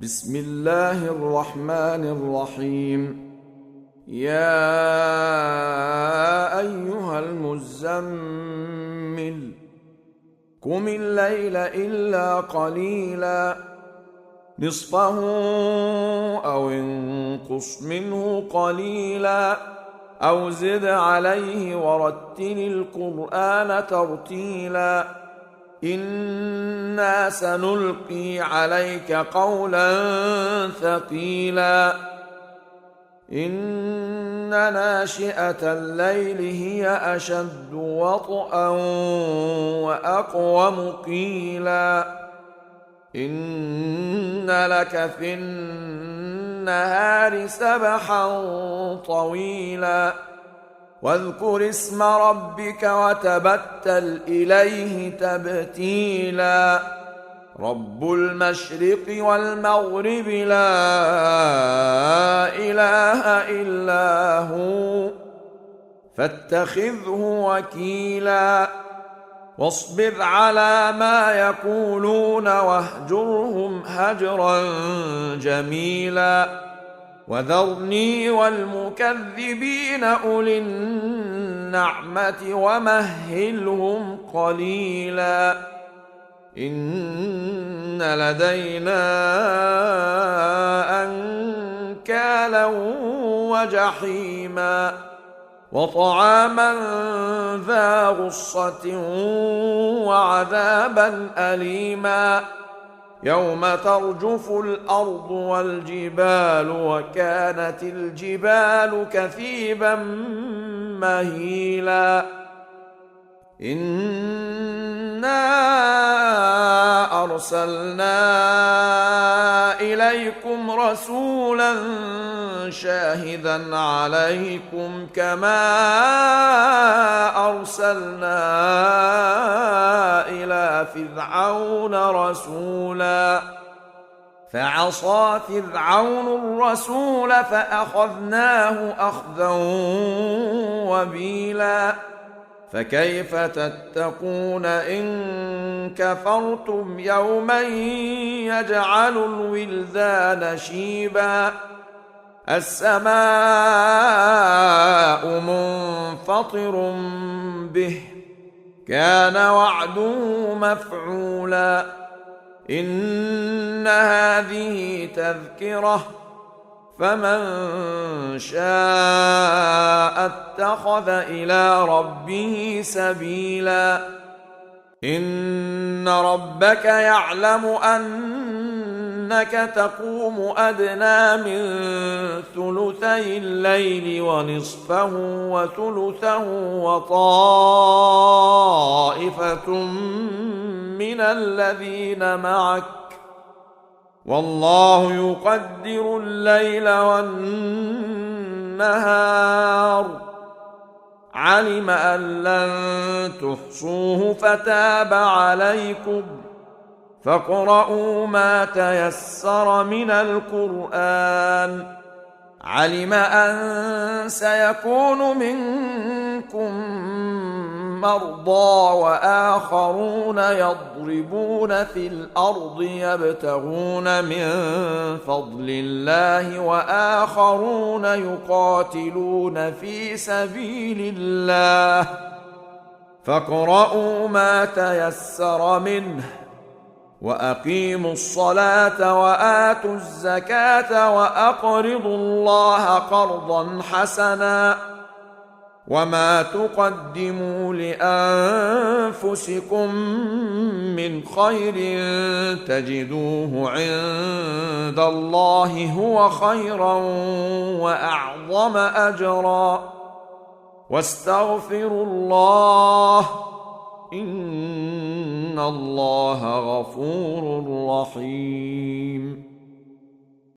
بسم الله الرحمن الرحيم. يا أيها المزمل قم الليل إلا قليلا نصفه أو انقص منه قليلا أو زد عليه ورتل القرآن ترتيلا إنا سنلقي عليك قولا ثقيلا إن ناشئة الليل هي أشد وطئا وأقوم قيلا إن لك في النهار سبحا طويلا واذكر اسم ربك وتبتل إليه تبتيلا رب المشرق والمغرب لا إله إلا هو فاتخذه وكيلا واصبر على ما يقولون واهجرهم هجرا جميلا وذرني والمكذبين أولي النعمة ومهلهم قليلا إن لدينا أنكالا وجحيما وطعاما ذا غصة وعذابا أليما يوم ترجف الأرض والجبال وكانت الجبال كثيبا مهيلا إنا أرسلنا إليكم رسولا شاهدا عليكم كما أرسلنا إلى فرعون رسولا فعصى فرعون الرسول فأخذناه أخذا وبيلا فكيف تتقون إن كفرتم يوما يجعل الولدان شيبا السماء منفطر به كان وعده مفعولا إن هذه تذكرة فمن شاء اتخذ إلى ربه سبيلا إن ربك يعلم أنك تقوم أدنى من ثلثي الليل ونصفه وثلثه وطائفة من الذين معك والله يقدر الليل والنهار علم أن لن تحصوه فتاب عليكم فاقرؤوا ما تيسر من القرآن علم أن سيكون منكم مرضى وآخرون يضربون في الأرض يبتغون من فضل الله وآخرون يقاتلون في سبيل الله فاقرؤوا ما تيسر منه وأقيموا الصلاة وآتوا الزكاة وأقرضوا الله قرضا حسنا وما تقدموا لأنفسكم من خير تجدوه عند الله هو خيرا وأعظم أجرا واستغفروا الله إن الله غفور رحيم.